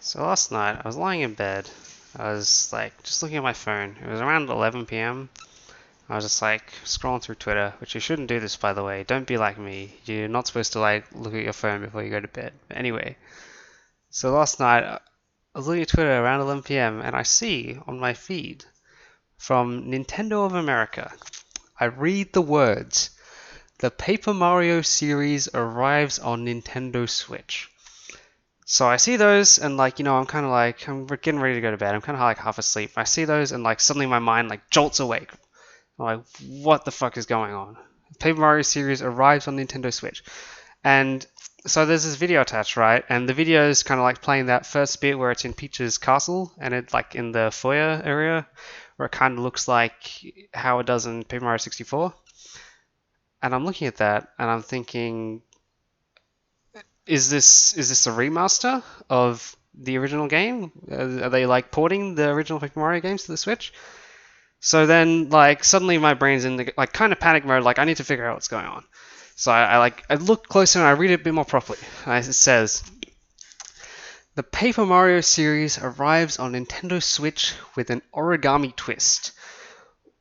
So last night I was lying in bed. I was like just looking at my phone. It was around 11 p.m. I was just like scrolling through Twitter, which you shouldn't do this, by the way. Don't be like me. You're not supposed to like look at your phone before you go to bed. But anyway, so last night I was looking at Twitter around 11 p.m. and I see on my feed from Nintendo of America. I read the words: "The Paper Mario series arrives on Nintendo Switch." So I see those and I'm kind of like, I'm getting ready to go to bed. I'm kind of like half asleep. I see those and like suddenly my mind like jolts awake. I'm like, what the fuck is going on? Paper Mario series arrives on Nintendo Switch. And so there's this video attached, right? And the video is kind of like playing that first bit where it's in Peach's castle and it's like in the foyer area where it kind of looks like how it does in Paper Mario 64. And I'm looking at that and I'm thinking, is this a remaster of the original game? Are they like porting the original Paper Mario games to the Switch? So then, like, suddenly my brain's in the like kind of panic mode. Like, I need to figure out what's going on. So I look closer and I read it a bit more properly. It says, "The Paper Mario series arrives on Nintendo Switch with an origami twist.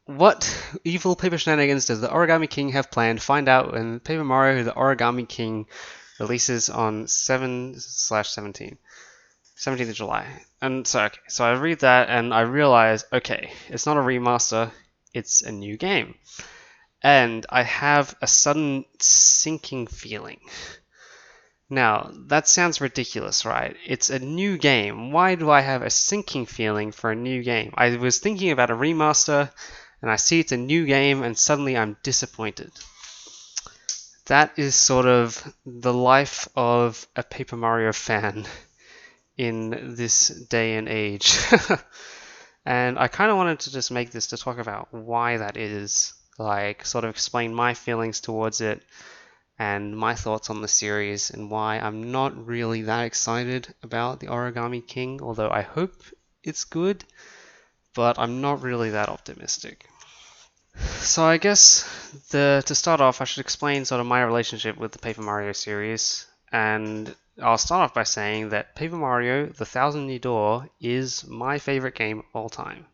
What evil paper shenanigans does the Origami King have planned? Find out when Paper Mario: The Origami King releases on 7/17, 17th of July." And so, okay, so I read that and I realize, okay, it's not a remaster, it's a new game. And I have a sudden sinking feeling. Now, that sounds ridiculous, right? It's a new game. Why do I have a sinking feeling for a new game? I was thinking about a remaster, and I see it's a new game, and suddenly I'm disappointed. That is sort of the life of a Paper Mario fan in this day and age. And I kind of wanted to just make this to talk about why that is, like sort of explain my feelings towards it and my thoughts on the series and why I'm not really that excited about the Origami King, although I hope it's good, but I'm not really that optimistic. So I guess to start off, I should explain sort of my relationship with the Paper Mario series, and I'll start off by saying that Paper Mario: The Thousand Year Door is my favorite game of all time.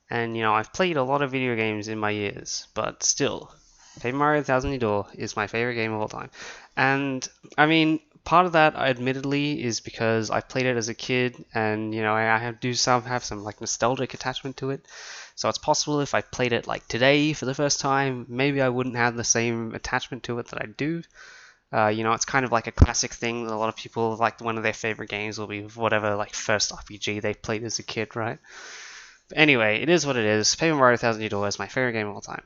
And I've played a lot of video games in my years, but still, Paper Mario: The Thousand Year Door is my favorite game of all time. And I mean, part of that, admittedly, is because I played it as a kid, and I have some like nostalgic attachment to it. So it's possible if I played it like today for the first time, maybe I wouldn't have the same attachment to it that I do. It's kind of like a classic thing that a lot of people, like, one of their favorite games will be whatever like first RPG they played as a kid, right? But anyway, it is what it is. Paper Mario: 1000 Year Door is my favorite game of all time.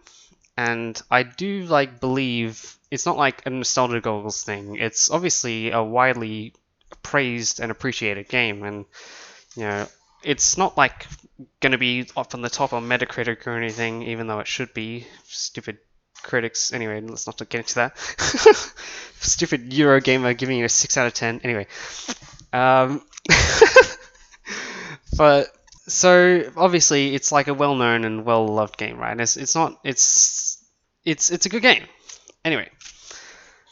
And I do like believe it's not like a nostalgia goggles thing. It's obviously a widely praised and appreciated game, and it's not like going to be up on the top on Metacritic or anything, even though it should be. Stupid critics. Anyway, let's not get into that. Stupid Eurogamer giving it a 6 out of 10. Anyway, but so obviously it's like a well-known and well-loved game, right? It's a good game. Anyway,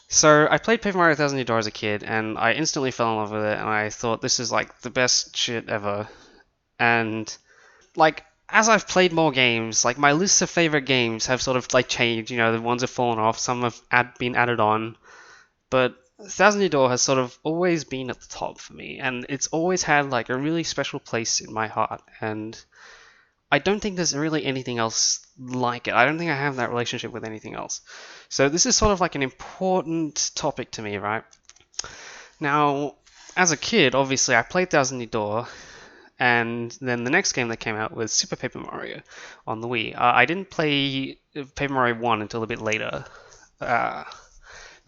so I played Paper Mario: 1000 Year Door as a kid, and I instantly fell in love with it, and I thought this is like the best shit ever. And like, as I've played more games, like my lists of favorite games have sort of like changed. The ones have fallen off, some have been added on, but 1000 Year Door has sort of always been at the top for me, and it's always had like a really special place in my heart. And I don't think there's really anything else like it. I don't think I have that relationship with anything else. So this is sort of like an important topic to me, right? Now, as a kid, obviously I played 1000 Year Door, and then the next game that came out was Super Paper Mario on the Wii. I didn't play Paper Mario 1 until a bit later. But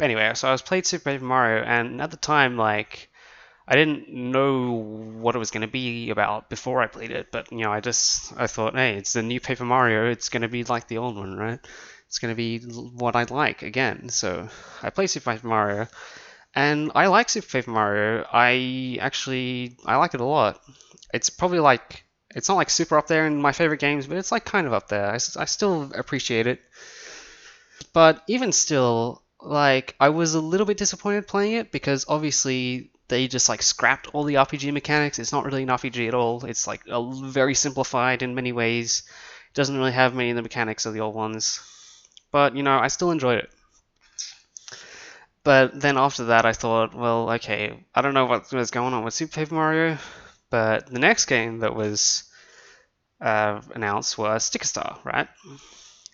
anyway, so I played Super Paper Mario, and at the time, like, I didn't know what it was going to be about before I played it, but I thought, hey, it's the new Paper Mario, it's going to be like the old one, right? It's going to be what I like again. So I played Super Paper Mario, and I like Super Paper Mario. I like it a lot. It's probably like, it's not like super up there in my favorite games, but it's like kind of up there. I still appreciate it. But even still, like, I was a little bit disappointed playing it because obviously they just like scrapped all the RPG mechanics. It's not really an RPG at all. It's like very simplified in many ways. It doesn't really have many of the mechanics of the old ones. But, you know, I still enjoyed it. But then after that, I thought, well, okay, I don't know what was going on with Super Paper Mario, but the next game that was announced was Sticker Star, right?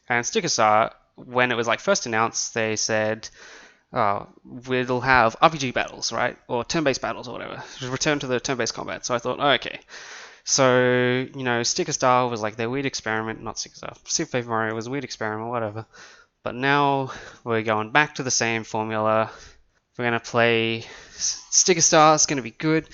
And Sticker Star, when it was like first announced, they said, oh, we'll have RPG battles, right? Or turn-based battles or whatever. Just return to the turn-based combat. So I thought, oh, okay. So, you know, Sticker Star was like their weird experiment, not Sticker Star, Super Paper Mario was a weird experiment, whatever. But now we're going back to the same formula. We're going to play Sticker Star, it's going to be good.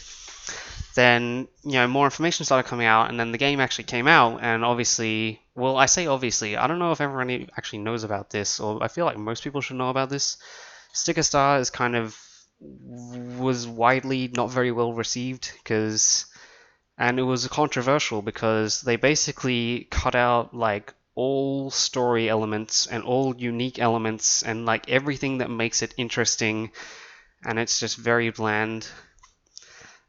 Then, you know, more information started coming out, and then the game actually came out, and obviously, well, I say obviously, I don't know if everyone actually knows about this, or I feel like most people should know about this. Sticker Star is kind of, was widely not very well received, and it was controversial because they basically cut out, like, all story elements and all unique elements and like everything that makes it interesting, and it's just very bland.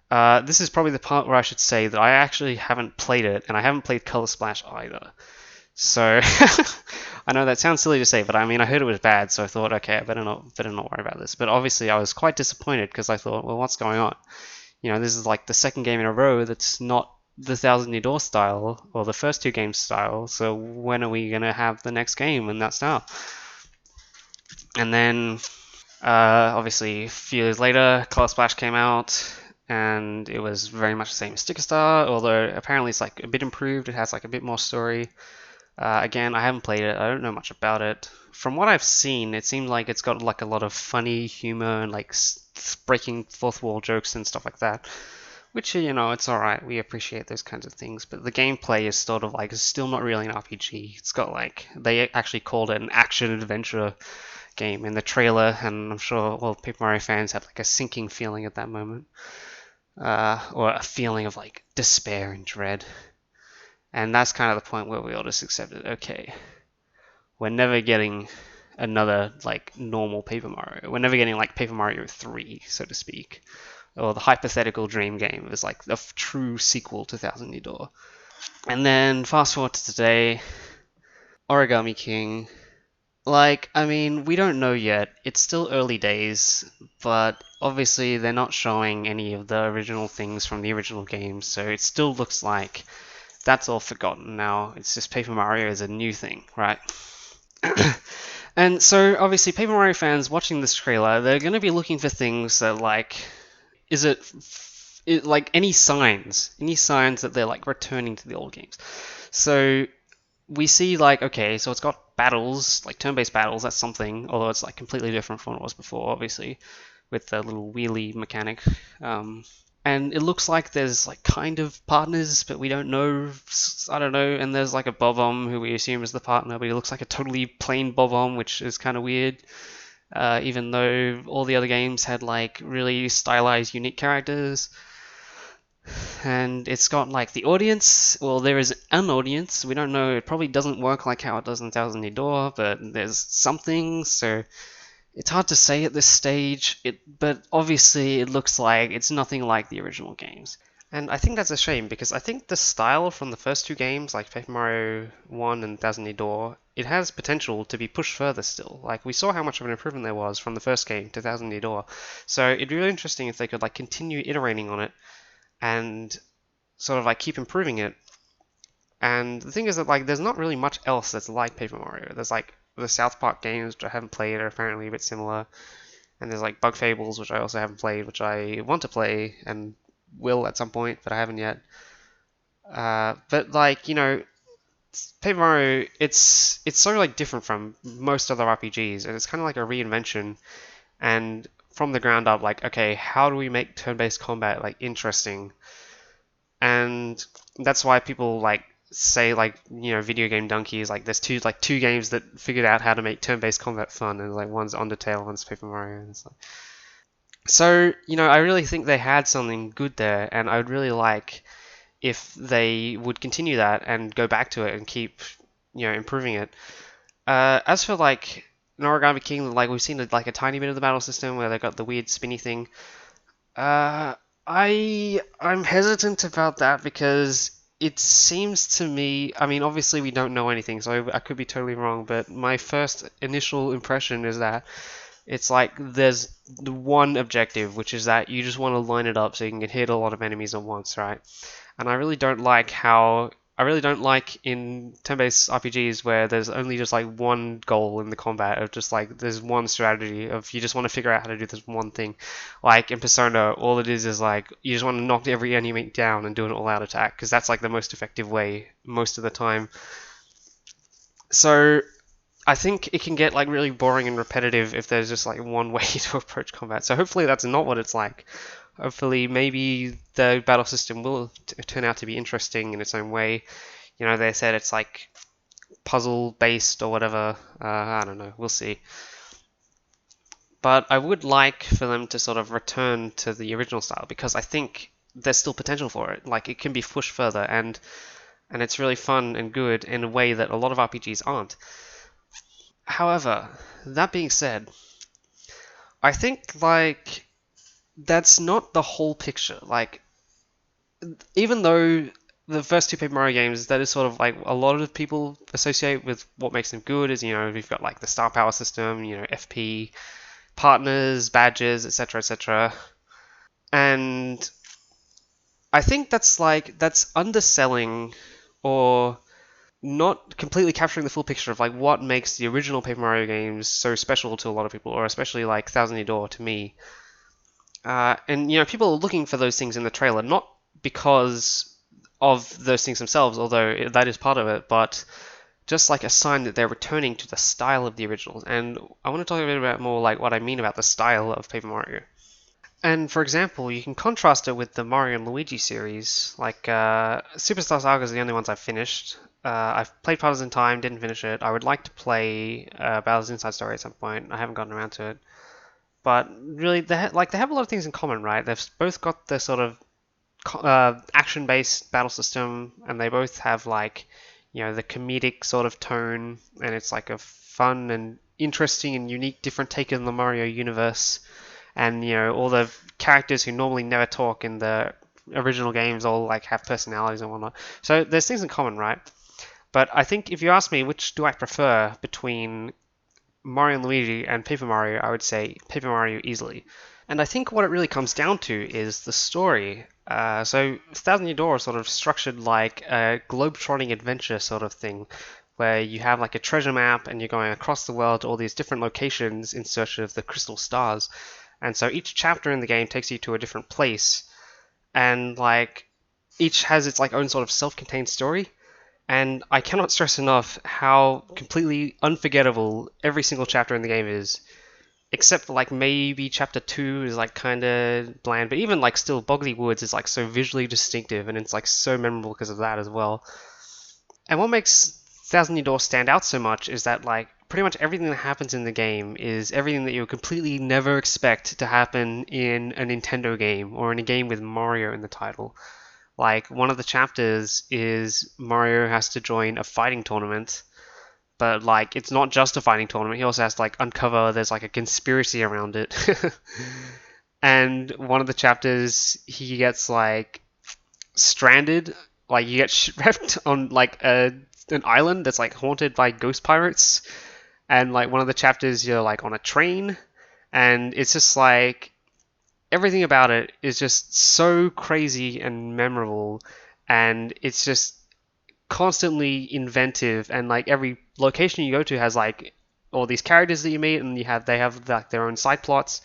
This is probably the part where I should say that I actually haven't played it, and I haven't played Color Splash either. So I know that sounds silly to say, but I mean I heard it was bad, so I thought, okay, I better not worry about this. But obviously I was quite disappointed because I thought, well, what's going on? You know, this is like the second game in a row that's not the Thousand Year Door style, or the first two games style, so when are we going to have the next game in that style? And then, obviously, a few years later, Color Splash came out, and it was very much the same as Sticker Star, although apparently it's like a bit improved, it has like a bit more story. Again, I haven't played it, I don't know much about it. From what I've seen, it seems like it's got like a lot of funny humor and like breaking fourth wall jokes and stuff like that. Which, you know, it's alright, we appreciate those kinds of things, but the gameplay is sort of like, it's still not really an RPG. It's got like, they actually called it an action-adventure game in the trailer, and I'm sure all Paper Mario fans had like a sinking feeling at that moment. Or a feeling of like despair and dread. And that's kind of the point where we all just accepted, okay, we're never getting another like normal Paper Mario. We're never getting like Paper Mario 3, so to speak. Or the hypothetical dream game is like the true sequel to Thousand Year Door. And then fast forward to today, Origami King. Like, I mean, we don't know yet. It's still early days, but obviously they're not showing any of the original things from the original game, so it still looks like that's all forgotten now. It's just Paper Mario is a new thing, right? And so, obviously, Paper Mario fans watching this trailer, they're going to be looking for things that, like, is it like any signs that they're like returning to the old games. So we see like, okay, so it's got battles, like turn-based battles, that's something, although it's like completely different from what it was before, obviously, with the little wheelie mechanic. And it looks like there's like kind of partners, but we don't know, I don't know, and there's like a Bob-omb who we assume is the partner, but he looks like a totally plain Bob-omb, which is kind of weird. Even though all the other games had like really stylized, unique characters. And it's got like the audience, well, there is an audience, we don't know, it probably doesn't work like how it does in Thousand Year Door, but there's something, so it's hard to say at this stage, but obviously it looks like it's nothing like the original games. And I think that's a shame, because I think the style from the first two games, like Paper Mario 1 and Thousand Year Door, it has potential to be pushed further still. Like, we saw how much of an improvement there was from the first game to Thousand Year Door. So it'd be really interesting if they could, like, continue iterating on it and sort of, like, keep improving it. And the thing is that, like, there's not really much else that's like Paper Mario. There's, like, the South Park games, which I haven't played, are apparently a bit similar. And there's, like, Bug Fables, which I also haven't played, which I want to play, and will at some point, but I haven't yet. But like, you know, Paper Mario, it's so like different from most other RPGs, and it's kind of like a reinvention, and from the ground up, like, okay, how do we make turn-based combat like interesting? And that's why people like say, like, you know, video game donkeys, like there's two games that figured out how to make turn-based combat fun, and like one's Undertale, one's Paper Mario, and it's like, so, you know, I really think they had something good there, and I would really like if they would continue that and go back to it and keep, you know, improving it. As for, like, an Origami King, like, we've seen, like, a tiny bit of the battle system where they got the weird spinny thing. Uh, I'm hesitant about that because it seems to me, I mean, obviously we don't know anything, so I could be totally wrong, but my first initial impression is that it's like there's the one objective, which is that you just want to line it up so you can hit a lot of enemies at once, right? And I really don't like in turn-based RPGs where there's only just like one goal in the combat of just like there's one strategy of you just want to figure out how to do this one thing. Like in Persona, all it is like you just want to knock every enemy down and do an all-out attack because that's like the most effective way most of the time. So I think it can get like really boring and repetitive if there's just like one way to approach combat. So hopefully that's not what it's like. Hopefully maybe the battle system will turn out to be interesting in its own way. You know, they said it's like puzzle based or whatever. I don't know. We'll see. But I would like for them to sort of return to the original style because I think there's still potential for it. Like it can be pushed further and it's really fun and good in a way that a lot of RPGs aren't. However, that being said, I think like that's not the whole picture. Like even though the first two Paper Mario games, that is sort of like a lot of people associate with what makes them good is, you know, we've got like the star power system, you know, FP, partners, badges, etc., etc. And I think that's underselling or not completely capturing the full picture of like what makes the original Paper Mario games so special to a lot of people, or especially like Thousand Year Door to me. And you know, people are looking for those things in the trailer, not because of those things themselves, although that is part of it, but just like a sign that they're returning to the style of the originals. And I want to talk a bit about more like what I mean about the style of Paper Mario. And for example, you can contrast it with the Mario and Luigi series. Like Superstar Saga is the only ones I've finished. I've played Puzzles in Time, didn't finish it. I would like to play Bowser's Inside Story at some point. I haven't gotten around to it. But really, they have a lot of things in common, right? They've both got the sort of action-based battle system, and they both have like, you know, the comedic sort of tone, and it's like a fun and interesting and unique, different take on the Mario universe. And you know, all the characters who normally never talk in the original games all like have personalities and whatnot. So there's things in common, right? But I think if you ask me which do I prefer between Mario and Luigi and Paper Mario, I would say Paper Mario easily. And I think what it really comes down to is the story. So Thousand Year Door is sort of structured like a globe-trotting adventure sort of thing, where you have like a treasure map and you're going across the world to all these different locations in search of the crystal stars. And so each chapter in the game takes you to a different place, and like each has its like own sort of self-contained story. And I cannot stress enough how completely unforgettable every single chapter in the game is, except for like maybe chapter 2 is like kind of bland, but even like still Boggly Woods is like so visually distinctive and it's like so memorable because of that as well. And what makes Thousand Year Door stand out so much is that like pretty much everything that happens in the game is everything that you would completely never expect to happen in a Nintendo game or in a game with Mario in the title. Like one of the chapters is Mario has to join a fighting tournament, but like it's not just a fighting tournament. He also has to like uncover there's like a conspiracy around it. And one of the chapters he gets like stranded, like you get trapped on like an island that's like haunted by ghost pirates. And like one of the chapters you're like on a train, and it's just like everything about it is just so crazy and memorable, and it's just constantly inventive, and like every location you go to has like all these characters that you meet, and they have like their own side plots.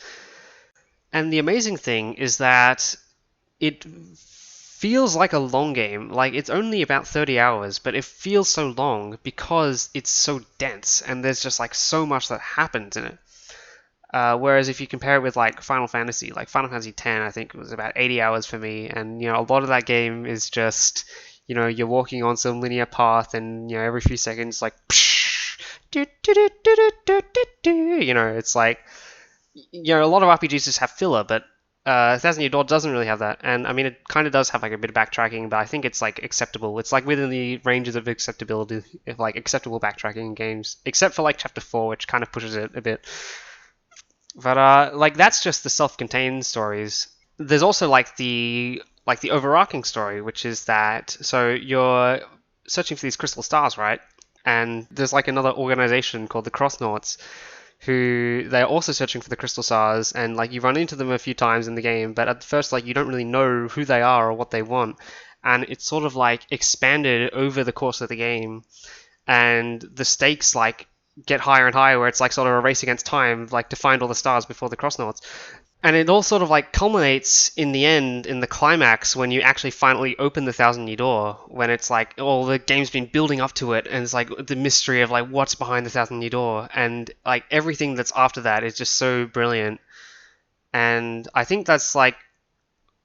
And the amazing thing is that it feels like a long game. Like it's only about 30 hours, but it feels so long because it's so dense and there's just like so much that happens in it. Whereas if you compare it with like Final Fantasy X, I think it was about 80 hours for me, and you know a lot of that game is just, you know, you're walking on some linear path, and you know every few seconds like, you know, it's like, you know, a lot of RPGs just have filler, but Thousand Year Door doesn't really have that, and I mean it kind of does have like a bit of backtracking, but I think it's like acceptable. It's like within the ranges of acceptability, if like acceptable backtracking in games, except for like Chapter 4, which kind of pushes it a bit. But like that's just the self-contained stories. there's also like the overarching story, which is that so you're searching for these crystal stars, right? And there's like another organization called the Crossnauts who they're also searching for the crystal stars, and like you run into them a few times in the game, but at first like you don't really know who they are or what they want, and it's sort of like expanded over the course of the game, and the stakes like get higher and higher, where it's like sort of a race against time, like to find all the stars before the Crossnauts. And it all sort of like culminates in the end, in the climax, when you actually finally open the Thousand Year Door, when it's like all the game's been building up to it, and it's like the mystery of like what's behind the Thousand Year Door, and like everything that's after that is just so brilliant. And I think that's like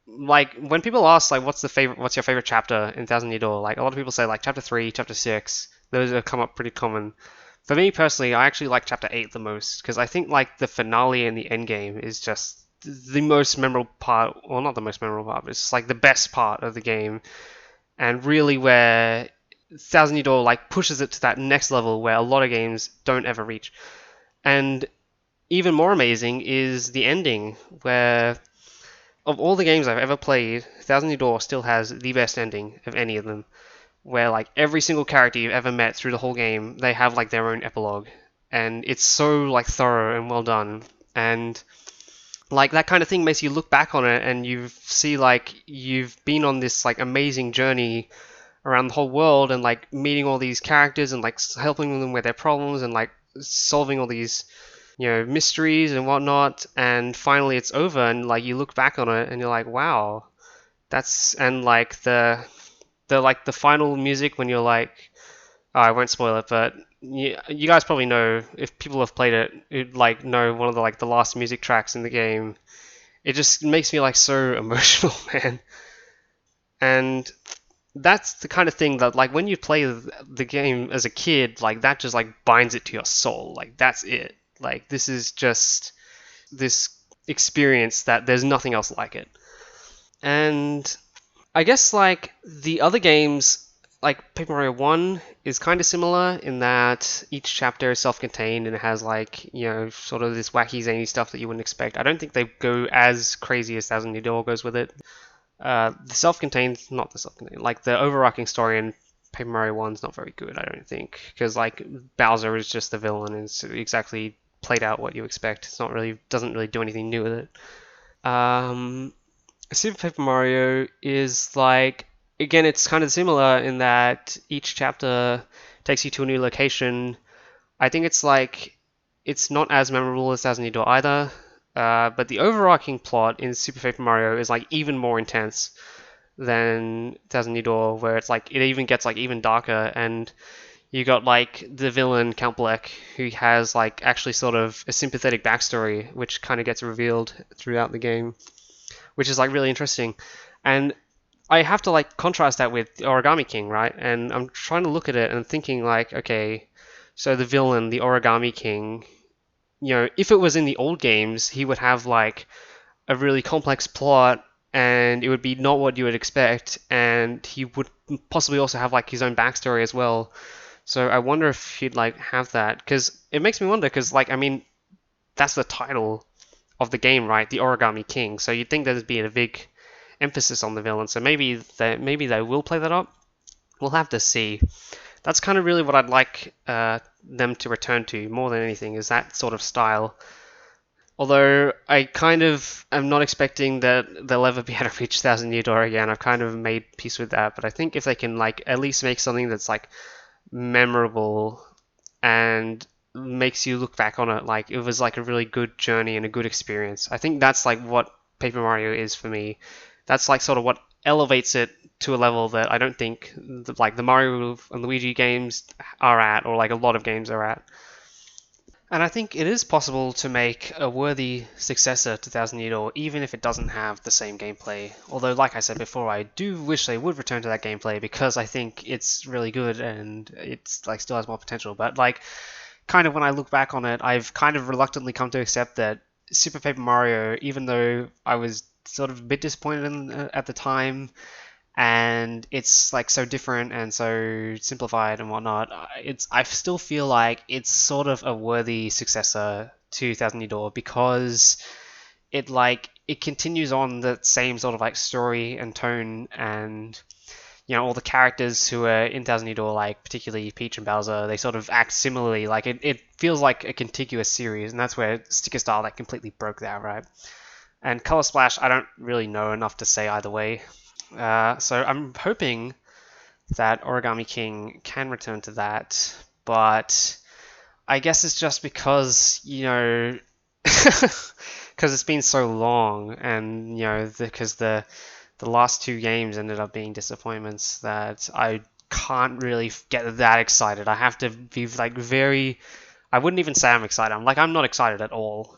when people ask like what's your favorite chapter in Thousand Year Door, like a lot of people say like chapter 3, chapter 6. Those have come up pretty common. For me personally, I actually like chapter 8 the most, because I think like the finale and the end game is just the most memorable part. Well, not the most memorable part, but it's like the best part of the game, and really where Thousand Year Door like pushes it to that next level where a lot of games don't ever reach. And even more amazing is the ending, where of all the games I've ever played, Thousand Year Door still has the best ending of any of them, where like every single character you've ever met through the whole game, they have like their own epilogue, and it's so like thorough and well done. And like that kind of thing makes you look back on it and you see like you've been on this like amazing journey around the whole world, and like meeting all these characters and like helping them with their problems, and like solving all these mysteries and whatnot, and finally it's over, and like you look back on it and you're like, wow, that's. And like the final music when you're like, oh, I won't spoil it, but you guys probably know, if people have played it, you'd like know one of the last music tracks in the game. It just makes me like so emotional, man. And that's the kind of thing that like when you play the game as a kid, like that just like binds it to your soul. Like that's it. Like this is just this experience that there's nothing else like it. And I guess like the other games, like Paper Mario 1 is kind of similar in that each chapter is self-contained and it has like, sort of this wacky zany stuff that you wouldn't expect. I don't think they go as crazy as Thousand Year Door goes with it. Not the self-contained, like the overarching story in Paper Mario 1 is not very good, I don't think, because like Bowser is just the villain and it's exactly played out what you expect. It's not really, doesn't really do anything new with it. Super Paper Mario is like, again, it's kind of similar in that each chapter takes you to a new location. I think it's like, it's not as memorable as Thousand Year Door either, but the overarching plot in Super Paper Mario is like even more intense than Thousand Year Door, where it's like, it even gets like even darker, and you got like the villain Count Bleck, who has like actually sort of a sympathetic backstory, which kind of gets revealed throughout the game, which is like really interesting. And I have to like contrast that with Origami King, right? And I'm trying to look at it and thinking like, okay, so the villain, the Origami King, if it was in the old games, he would have like a really complex plot, and it would be not what you would expect, and he would possibly also have like his own backstory as well. So I wonder if he'd like have that, because it makes me wonder, because like, I mean, that's the title of the game, right? The Origami King. So you'd think there'd be a big emphasis on the villain. So maybe they will play that up. We'll have to see. That's kind of really what I'd like them to return to more than anything, is that sort of style. Although I kind of am not expecting that they'll ever be able to reach Thousand Year Door again. I've kind of made peace with that. But I think if they can like at least make something that's like memorable and makes you look back on it like it was like a really good journey and a good experience. I think that's like what Paper Mario is for me. That's like sort of what elevates it to a level that I don't think like the Mario and Luigi games are at, or like a lot of games are at. And I think it is possible to make a worthy successor to Thousand Year Door, even if it doesn't have the same gameplay. Although, like I said before, I do wish they would return to that gameplay, because I think it's really good and it's like still has more potential. But like, kind of when I look back on it, I've kind of reluctantly come to accept that Super Paper Mario, even though I was sort of a bit disappointed at the time, and it's like so different and so simplified and whatnot, I still feel like it's sort of a worthy successor to Thousand Year Door, because it it continues on the same sort of like story and tone, and all the characters who are in Thousand Year Door, like particularly Peach and Bowser, they sort of act similarly. Like it feels like a contiguous series, and that's where Sticker Style like completely broke that, right? And Color Splash, I don't really know enough to say either way. So I'm hoping that Origami King can return to that, but I guess it's just because, because it's been so long, and because the last two games ended up being disappointments, that I can't really get that excited. I have to be like I wouldn't even say I'm excited. I'm not excited at all.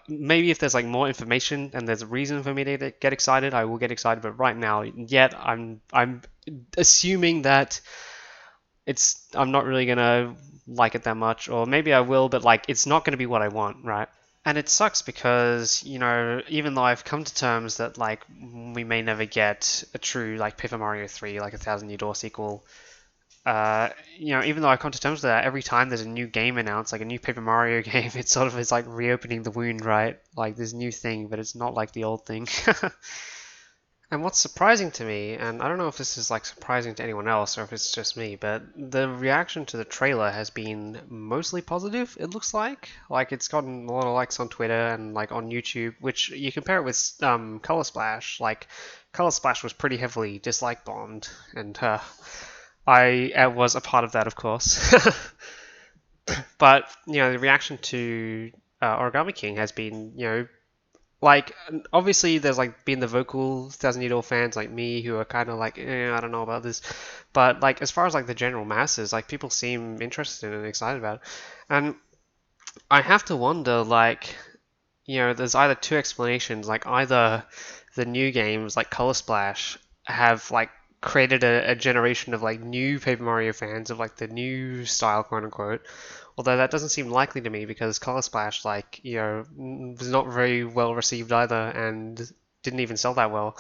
Maybe if there's like more information and there's a reason for me to get excited, I will get excited. But right now, yet I'm assuming that I'm not really gonna like it that much, or maybe I will, but like it's not gonna be what I want, right? And it sucks because, even though I've come to terms that like we may never get a true like Paper Mario 3, like a Thousand Year Door sequel, even though I've come to terms with that, every time there's a new game announced, like a new Paper Mario game, it sort of is like reopening the wound, right? Like this new thing, but it's not like the old thing. And what's surprising to me, and I don't know if this is like surprising to anyone else or if it's just me, but the reaction to the trailer has been mostly positive, it looks like. Like it's gotten a lot of likes on Twitter and like on YouTube, which you compare it with Color Splash. Like Color Splash was pretty heavily dislike bombed, and I was a part of that, of course. But the reaction to Origami King has been like, obviously there's like been the vocal Thousand Year Door fans like me who are kind of like, I don't know about this, but like as far as like the general masses, like people seem interested and excited about it. And I have to wonder, like, there's either two explanations. Like either the new games like Color Splash have like created a generation of like new Paper Mario fans of like the new style, quote unquote. Although that doesn't seem likely to me because Color Splash, like, was not very well received either and didn't even sell that well.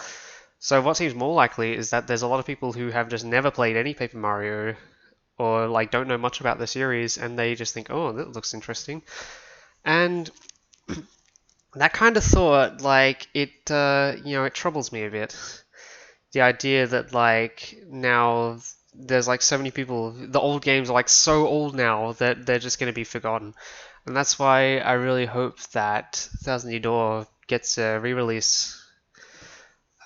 So what seems more likely is that there's a lot of people who have just never played any Paper Mario or like don't know much about the series, and they just think, oh, that looks interesting. And that kind of thought, like, it troubles me a bit. The idea that like now there's like so many people, the old games are like so old now that they're just going to be forgotten. And that's why I really hope that Thousand Year Door gets a re-release,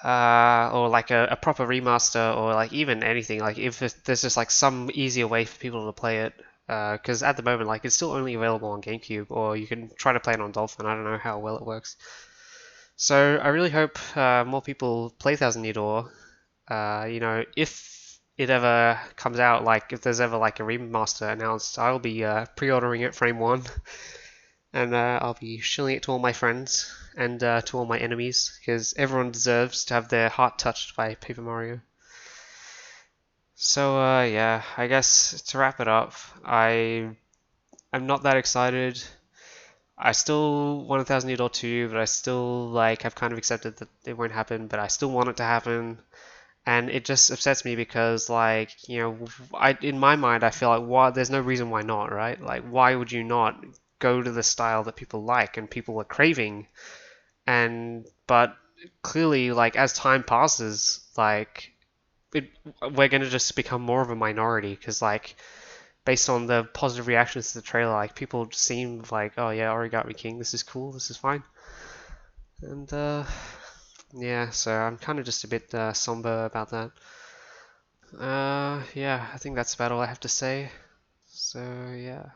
or like a proper remaster, or like even anything, like if there's just like some easier way for people to play it. Because at the moment, like it's still only available on GameCube, or you can try to play it on Dolphin. I don't know how well it works. So I really hope more people play Thousand Year Door. If it ever comes out, like if there's ever like a remaster announced, I'll be pre-ordering it frame one, and I'll be shilling it to all my friends and to all my enemies, because everyone deserves to have their heart touched by Paper Mario. So yeah, I guess to wrap it up, I'm not that excited. I still want 1000 Year Door 2, but I still like have kind of accepted that it won't happen, but I still want it to happen. And it just upsets me because, like, in my mind, I feel like there's no reason why not, right? Like, why would you not go to the style that people like and people are craving? But clearly, like, as time passes, like, we're going to just become more of a minority because, like, based on the positive reactions to the trailer, like, people seem like, oh yeah, Origami King, this is cool, this is fine. And, yeah, so I'm kind of just a bit somber about that. Yeah, I think that's about all I have to say. So, yeah.